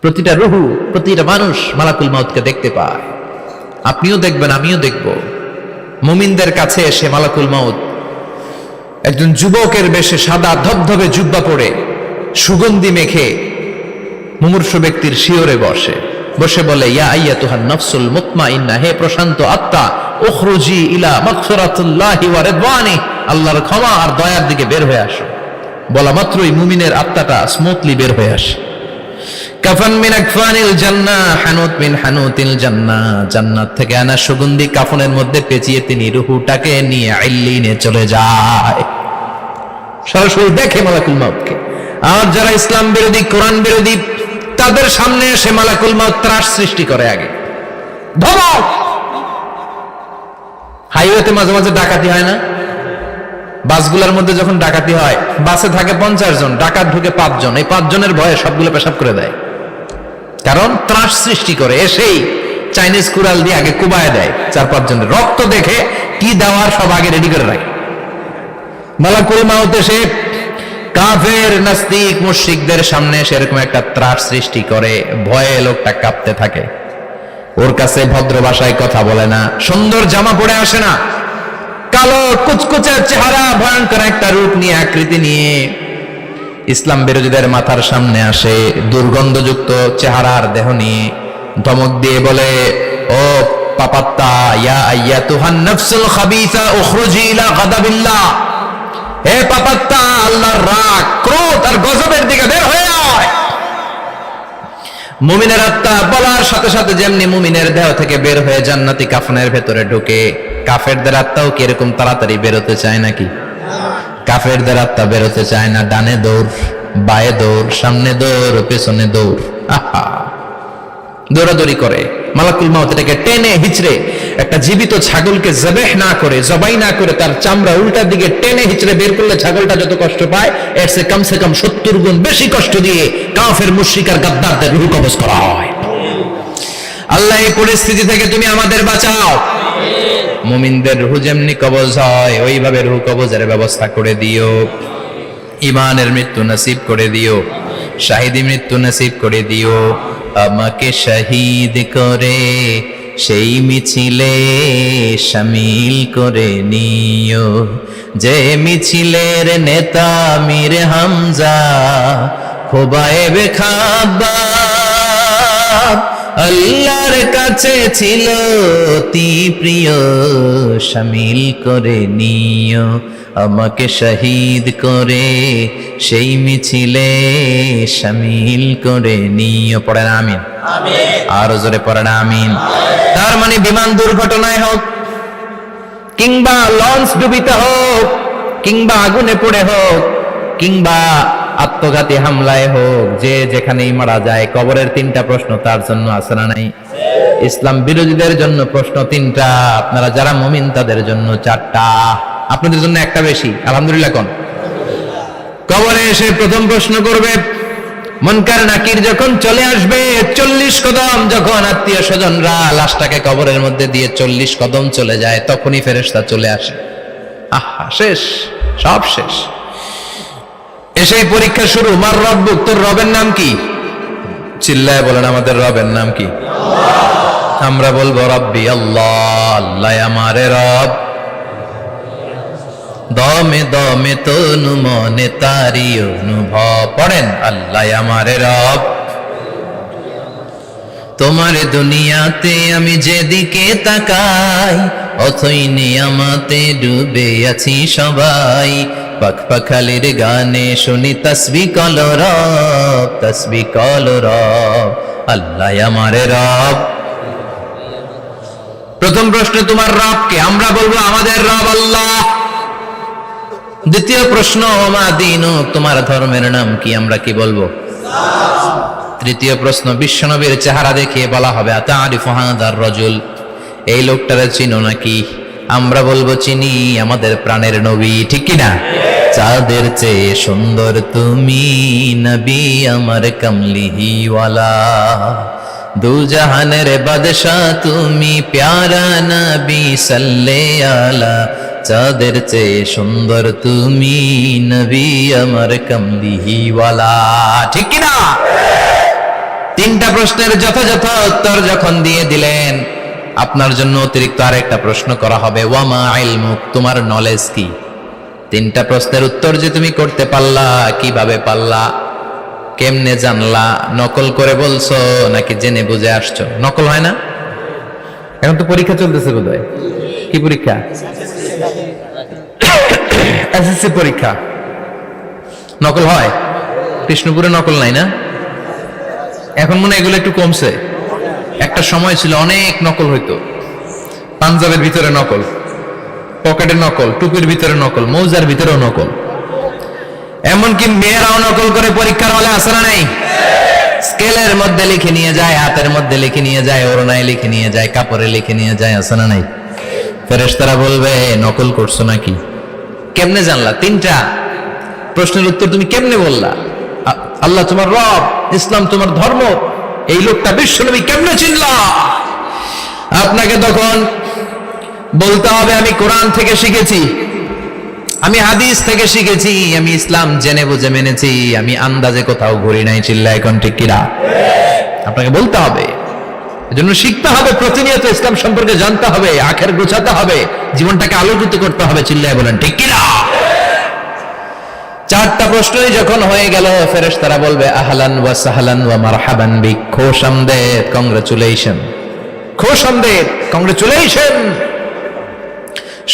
প্রতিটা রুহু, প্রতিটা মানুষ মালাকুল মাউতকে দেখতে পায়। আপনিও দেখবেন, আমিও দেখব। মুমিনদের কাছে এসে মালাকুল মাউত একজন যুবকের বেশে সাদা ধবধবে জুব্বা পরে সুগন্ধি মেখে মুমূর্ষু ব্যক্তির শিয়রে বসে বলে, ইয়া আইয়াতুহান নাফসুল মুতমাইন্নাহ, হে প্রশান্ত আত্মা, উখরুজি ইলা মাগফিরাতুল্লাহি ওয়া রিদওয়ানি, আল্লাহর ক্ষমা আর দয়ার দিকে বের হয়ে আসো। বলা মাত্রই মুমিনের আত্মাটা স্মুথলি বের হয়ে আসে। কাফান মিন আকফানিল জান্নাহ, হানুত মিন হানুতিল জান্নাহ, জান্নাত থেকে আনা সুগন্ধি কাফনের মধ্যে পেঁচিয়ে তিনি রূহটাকে নিয়ে ইল্লিনে চলে যায়। সরাসরি দেখে মালাকুল মাউতকে। আর যারা ইসলাম বিরোধী, কোরআন বিরোধী, তাদের সামনে এসে মালাকুল মাউত ত্রাস সৃষ্টি করে। আগে ধমক। হাইওয়েতে মাঝে মাঝে ডাকাতি হয় না? বাসগুলোর মধ্যে যখন ডাকাতি হয়, বাসে থাকে 50 জন, ডাকাত ঢুকে 5 জন। এই 5 জনের ভয়ে সবগুলো পেশাব করে দেয়, কারণ ত্রাস সৃষ্টি করে। এসেই চাইনিজ কুড়াল দিয়ে আগে কুবায় দেয় 4-5 জনের। রক্ত দেখে কি দেওয়ার সব আগে রেডি করে রাখে। মালাকুল মাউত এসে কাফের, নাস্তিক, মুশরিকদের সামনে সেরকম একটা ত্রাস সৃষ্টি করে। ভয়ে লোকটা কাঁপতে থাকে। ওর কাছে ভদ্র ভাষায় কথা বলে না, সুন্দর জামা পরে আসে না, কালো কুচকুচে চেহারা, ভয়ঙ্কর একটা রূপ নিয়ে, আকৃতি নিয়ে ইসলাম বিরোধীদের মাথার সামনে আসে। দুর্গন্ধযুক্ত চেহারার দেহ নিয়ে ধমক দিয়ে বলে, ও পাপাত্তা, ইয়া আইয়াতুহান নাফসুল খাবিসা উখরুজি ইলা গাদাবিল্লাহ, হে পাপাত্তা, আল্লাহর রাগ, ক্রোধ আর গজবের দিকে বের হয়ে আয়। মুমিনের আত্মা বলার সাথে সাথে যেমনি মুমিনের দেহ থেকে বের হয়ে জান্নাতি কাফনের ভেতরে ঢুকে, কাফেরদের আত্মাও কি এরকম তাড়াতাড়ি বেরোতে চায় নাকি? কাফেরদের আত্মা বেরোতে চায় না। ডানে দৌড়, বায়ে দৌড়, সামনে দৌড়, পেছনে দৌড়, আহা, দৌড়াদৌড়ি করে। মালাকুল মাউত এটাকে টেনে হিচড়ে, একটা জীবিত ছাগলকে জবাই না করে তার চামড়া উল্টার দিকে টেনে হিচড়ে বের করলে ছাগলটা যত কষ্ট পায়, এর চেয়ে কমসে কম 70 গুণ বেশি কষ্ট দিয়ে কাফের, মুশরিক আর গাদ্দারদের রূহ কবজ করা হয়। আল্লাহ, এই পরিস্থিতি থেকে তুমি আমাদের বাঁচাও। মুমিনদের রূহ যেমনি কবজ হয়, ওইভাবে রূহ কবজের ব্যবস্থা করে দিও। ঈমানের মৃত্যু নসিব করে দিও, শাহিদি মৃত্যু নসিব করে দিও। আমাকে শহীদ করে সেই মিছিলে শামিল করে নিও, যে মিছিলের নেতা মীর হামজা, খোবায়েবে খাব্বাব, আল্লাহর কাছে ছিল অতি প্রিয়, শামিল করে নিও। আমাকে শহীদ করে সেই মিছিলে শামিল করে নিও। পড়েন আমিন। আর জোরে পড়েন আমিন। তার মানে বিমান দুর্ঘটনায় হোক, কিংবা লঞ্চ ডুবিতে হোক, কিংবা আগুনে পড়ে হোক, কিংবা আত্মঘাতী হামলায় হোক, যে যেখানেই মারা যায়, কবরের 3টা প্রশ্ন তার জন্য আছে না নাই? ইসলাম বিরোধীদের জন্য প্রশ্ন 3টা, আপনারা যারা মুমিন তাদের জন্য 4টা। আপনাদের জন্য একটা বেশি, আলহামদুলিল্লাহ। কোন কবরে এসে প্রথম প্রশ্ন করবে, মুনকার নাকির যখন চলে আসবে, 40 কদম যখন আত্মীয় স্বজনরা লাশটাকে কবরের মধ্যে দিয়ে 40 কদম চলে যায়, তখনই ফেরেশতা চলে আসে। আহা, শেষ, সব শেষ। এসেই পরীক্ষা শুরু। মার রব্বুক, তোর রবের নাম কি? চিল্লায় বলেন, আমাদের রবের নাম কি? আমরা বলবো রব্বি আল্লাহ, আল্লাহ আমারে রব। দমে দমে তনু মনে তারি অনুভব। পড়েন, আল্লাহ আমারে রব। তোমার দুনিয়াতে আমি যেদিকে তাকাই, অথই নিয়ামতে ডুবে আছি সবাই। পাখপাখালির গানে শুনি তসবিহ কল রব, তসবিহ কল রব, আল্লাহ আমারে রব। প্রথম প্রশ্ন, তোমার রব কে? আমরা বলবো আমাদের রব আল্লাহ। দ্বিতীয় প্রশ্ন, ওমা দীনুক, তোমার ধর্মের নাম কি? আমরা কি বলবো? তৃতীয় প্রশ্ন, বিশ্বনবীর চেহারা দেখিয়ে বলা হবে, আতারিফু হাদার রাজুল, এই লোকটারে চিনো নাকি? আমরা বলবো চিনি, আমাদের প্রাণের নবী, ঠিক কি না? চাঁদের চেয়ে সুন্দর তুমি নবী আমার কামলিওয়ালা, দু জাহানের বাদশা তুমি প্যারা নবী সাল্লে আলা, চাঁদের চেয়ে সুন্দর তুমি নবী আমার কামলিওয়ালা, ঠিক কি না? তিনটা প্রশ্নের যথাযথ উত্তর যখন দিয়ে দিলেন, আপনার জন্য অতিরিক্ত আরেকটা প্রশ্ন করা হবে, ওয়ামা ইলমুক, তোমার নলেজ কি? তিনটা প্রশ্নের উত্তর যে তুমি করতে পারলা, কিভাবে পারলা, কেমনে জানলা? নকল করে বলছো নাকি জেনে বুঝে আসছো? নকল হয় না? এখন তো পরীক্ষা চলতেছে বোধহয়। কি পরীক্ষা? এসএসসি পরীক্ষা। নকল হয়? কৃষ্ণপুরে নকল নাই না? এখন মনে হয় এগুলো একটু কমছে। একটা সময় ছিল অনেক নকল হইতো। পাঞ্জাবের ভিতরে নকল, পকেটে নকল, টুপির ভিতরে নকল, মৌজার ভিতরেও নকল। এমনকি মেয়েরাও নকল করে পরীক্ষার হলে আসে না নাই? স্কেলের মধ্যে লিখে নিয়ে যায়, হাতের মধ্যে লিখে নিয়ে যায়, ওড়নায় লিখে নিয়ে যায়, কাপড়ে লিখে নিয়ে যায়, আসে না নাই? ফেরেশতারা বলবে নকল করছো নাকি? কেমনে জানলা? তিনটা প্রশ্নের উত্তর তুমি কেমনে বললা? আল্লাহ তোমার রব, ইসলাম তোমার ধর্ম, এই লোকটা বিশ্বনবী, কেমনে চিনলা? আপনাকে তখন বলতে হবে আমি কোরআন থেকে শিখেছি, আমি হাদিস থেকে শিখেছি, আমি ইসলাম জেনে বুঝে মেনেছি, আমি আন্দাজে কোথাও ঘুরি নাই। চিল্লায় এখন ঠিক কিনা? আপনাকে বলতে হবে। এজন্য শিখতে হবে, প্রতিনিয়ত ইসলাম সম্পর্কে জানতে হবে, আখের গোছাতে হবে, জীবনটাকে আলোকিত করতে হবে। চিল্লায় বলেন ঠিক কিনা? চারটা প্রশ্নই যখন হয়ে গেল, ফেরেশতারা বলবে আহলান ওয়া সাহলান ওয়া মারহাবান বিক, খোশামদেদ, কংগ্রাচুলেশন, খোশামদেদ, কংগ্রাচুলেশন।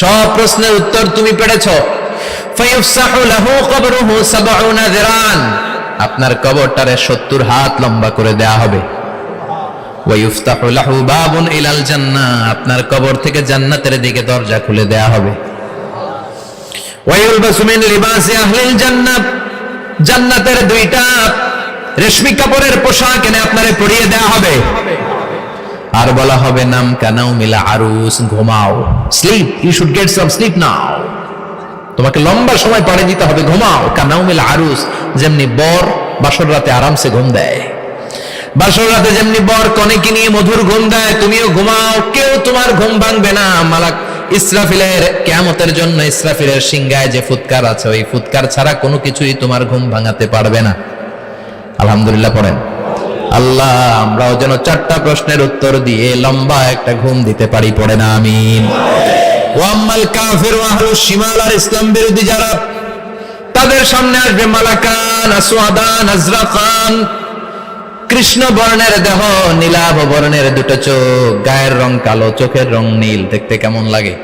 সব প্রশ্নের উত্তর তুমি পেরেছো। ফায়ুফসাহু লাহু কবরুহু ৭০ যিরান, আপনার কবরটারে ৭০ হাত লম্বা করে দেয়া হবে। ওয়া ইফতাহু লাহু বাবুন ইলাল জান্নাহ, আপনার কবর থেকে জান্নাতের দিকে দরজা খুলে দেয়া হবে। ওয়া ইউলবাসু মিন লিবাসি আহলিল জান্নাহ, জান্নাতের দুইটা রেশমি কাপড়ের পোশাক এনে আপনারে পরিয়ে দেয়া হবে। আর বলা হবে নাম কানাও মিলা আরুস, ঘুমাও, sleep, you should get some sleep now, তোমাকে লম্বা সময় পাড়ে দিতে হবে, ঘুমাও। কানাও মিলা আরুস, যেমনি বর বাসর রাতে আরামসে ঘুম দেয়, বাসর রাতে যেমনি বর কনেকে নিয়ে মধুর ঘুম দেয়, তুমিও ঘুমাও, কেউ তোমার ঘুম ভাঙবে না। মালাক ইসরাফিলের, কিয়ামতের জন্য ইসরাফিলের সিংহায় যে ফুৎকার আছে, ওই ফুৎকার ছাড়া কোনো কিছুই তোমার ঘুম ভাঙাতে পারবে না। আলহামদুলিল্লাহ পড়েন। আল্লাহ আমরাও যেন চারটা প্রশ্নের উত্তর দিয়ে লম্বা একটা ঘুম দিতে পারি, পড়ে না আমিন। ওয়াম্মাল কাফির ওয়া আহলুশ শিমাল, আর ইসলাম বিরোধী যারা, তাদের সামনে আসবে মালাকান আসওয়াদান আজরাকান, কৃষ্ণ বর্ণের দেহ, নীলাভ বর্ণের দুটো চোখ, গায়ের রং কালো, চোখের রং নীল। দেখতে কেমন লাগে?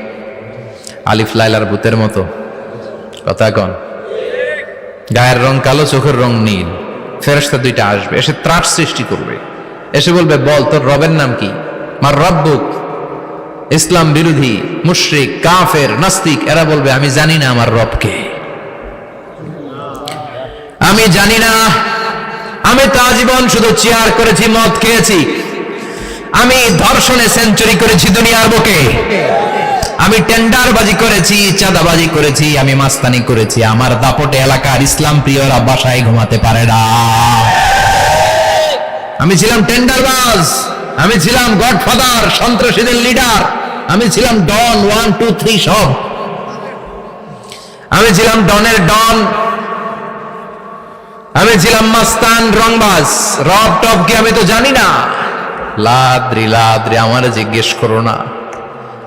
আলিফ লাইলার ভূতের মতো। কথা কন। গায়ের রং কালো, চোখের রং নীল। ফেরেশতা দুইটা আসবে, এসে ত্রাস সৃষ্টি করবে, এসে বলবে বল তোর রবের নাম কি? মার রব্বুক। ইসলাম বিরোধী মুশরিক, কাফের, নাস্তিক এরা বলবে আমি জানি না আমার রবকে, আমি জানি না, আমি তো আজীবন শুধু চেয়ার করেছি, মদ খেয়েছি, আমি ধর্ষণে সেঞ্চুরি করেছি দুনিয়ার বুকে, আমি টেন্ডারবাজি করেছি, চাঁদাবাজি করেছি, আমি মাস্তানি করেছি, আমার দাপটে এলাকার ইসলাম প্রিয়রা বাসায় ঘুমাতে পারে না। আমি ছিলাম টেন্ডারবাজ, আমি ছিলাম গডফাদার, সন্ত্রাসীদের লিডার, আমি ছিলাম ডন 1 2 3 সব, আমি ছিলাম ডনের ডন, আমি ছিলাম মাস্তান, রংবাজ। রব টব কি আমি তো জানি না। লাদ্রি লাদ্রি, আমার জিজ্ঞেস করো না।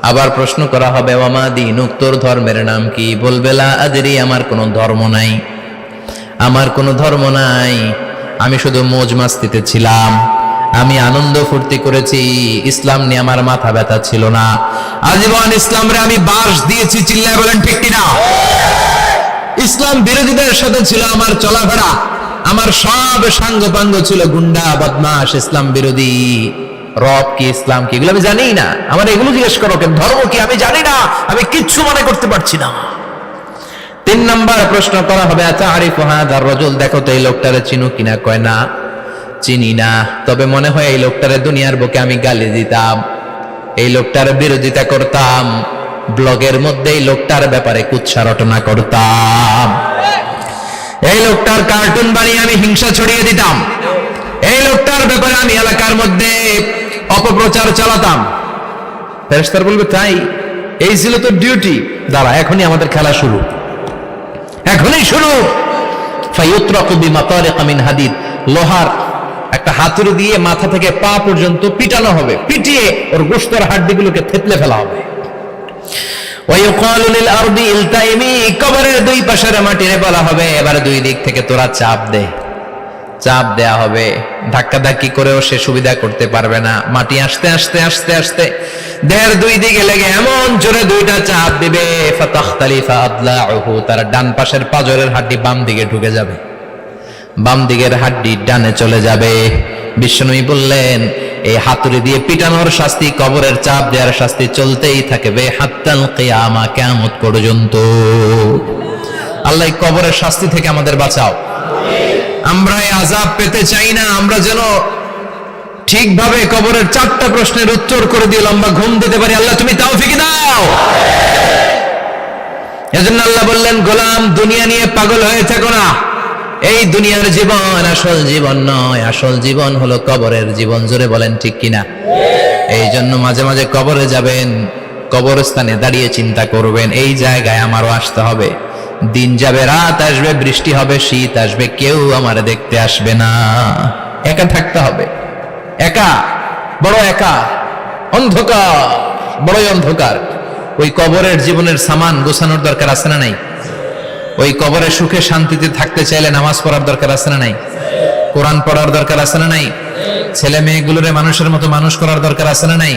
আবার প্রশ্ন করা হবে ওয়ামা দীনুক, তোর ধর্মের নাম কি? বলবে লা আদরি, আমার কোনো ধর্ম নাই, আমার কোনো ধর্ম নাই, আমি শুধু মৌজ মাস্তিতে ছিলাম, আমি আনন্দ ফুর্তি করেছি, ইসলাম নিয়ে আমার মাথা ব্যথা ছিল না, আজীবন ইসলামরে আমি বাস দিয়েছি। চিল্লায় বলেন ঠিক কিনা? ইসলাম বিরোধীদের সাথে ছিল আমার চলাফেরা, আমার সব সাঙ্গপাঙ্গ ছিল গুন্ডা বদমাশ, ইসলাম বিরোধী। রব কি, ইসলাম কি, এগুলো আমি জানি না। আমার এগুলো জিজ্ঞেস করো কেন? ধর্ম কি আমি জানি না, আমি কিচ্ছু মনে করতে পারছি না। 3 নাম্বার প্রশ্ন করা হবে আতারিফু হাযার রাজুল, দেখো তো এই লোকটারে চিনো কিনা? কয় না, চিনি না, তবে মনে হয় এই লোকটারে দুনিয়ার বুকে আমি গালি দিতাম, এই লোকটার বিরোধিতা করতাম, ব্লগের মধ্যে এই লোকটার ব্যাপারে কুৎসা রটনা করতাম, এই লোকটার কার্টুন বানিয়ে আমি হিংসা ছড়িয়ে দিতাম, এই লোকটার ব্যাপারে আমি এলাকার মধ্যে অপপ্রচার চালাতাম। ফেরেশতারা বলবে তাই, এই ছিল তোর ডিউটি, দাঁড়া এখনই আমাদের খেলা শুরু, এখনই শুরু। ফায়ুতরাকু বিমাতারিক মিন হাদিদ, লোহার একটা হাতুড়ি দিয়ে মাথা থেকে পা পর্যন্ত পিটানো হবে, পিটিয়ে ওর গোশতের হাড্ডিগুলোকে থেতলে ফেলা হবে। ওয়ায়ুকালু লিল আরদি ইলতাইমি, কবরের দুই পাশের মাটিরে বলা হবে এবার দুই দিক থেকে তোরা চাপ দে। চাপ দেয়া হবে, ধাক্কা ধাক্কি করেও সে সুবিধা করতে পারবে না। মাটি আস্তে আস্তে আস্তে আস্তে দেহের দুই দিকে লেগে এমন জোরে দুইটা চাপ দিবে, ফাতাখতালিফা আদলাউহু, তার ডান পাশের পাজরের হাড্ডি বাম দিকে ঢুকে যাবে, বাম দিকের হাড্ডি ডানে চলে যাবে। বিষ্ণুই বললেন এই হাতুড়ি দিয়ে পিটানোর শাস্তি, কবরের চাপ দেওয়ার শাস্তি চলতেই থাকবে হাত্তাল কিয়ামা, কিয়ামত পর্যন্ত। আল্লাহ কবরের শাস্তি থেকে আমাদের বাঁচাও। আমরা এই আযাব পেতে চাই না, আমরা যেন ঠিকভাবে কবরের 4টা প্রশ্নের উত্তর করে দিয়ে লম্বা ঘুম দিতে পারি। আল্লাহ তুমি তৌফিক দাও। এজন্য আল্লাহ বললেন গোলাম দুনিয়া নিয়ে পাগল হয়ে থেকো না, এই দুনিয়ার জীবন আসল জীবন নয়, আসল জীবন হলো কবরের জীবন। জোরে বলেন ঠিক কিনা? এই জন্য মাঝে মাঝে কবরে যাবেন, কবরস্থানে দাঁড়িয়ে চিন্তা করবেন এই জায়গায় আমারও আসতে হবে। দিন যাবে, রাত আসবে, বৃষ্টি হবে, শীত আসবে, কেউ আমার দেখতে আসবে না, একা থাকতে হবে। একা, বড় একা, অন্ধকার, বড়ই অন্ধকার। ওই কবরের জীবনের সামান গোছানোর দরকার আছে না নাই? ওই কবরে সুখে শান্তিতে থাকতে চাইলে নামাজ পড়ার দরকার আছে না নাই? কোরআন পড়ার দরকার আছে না নাই? ছেলে মেয়েগুলোরে মানুষের মতো মানুষ করার দরকার আছে না নাই?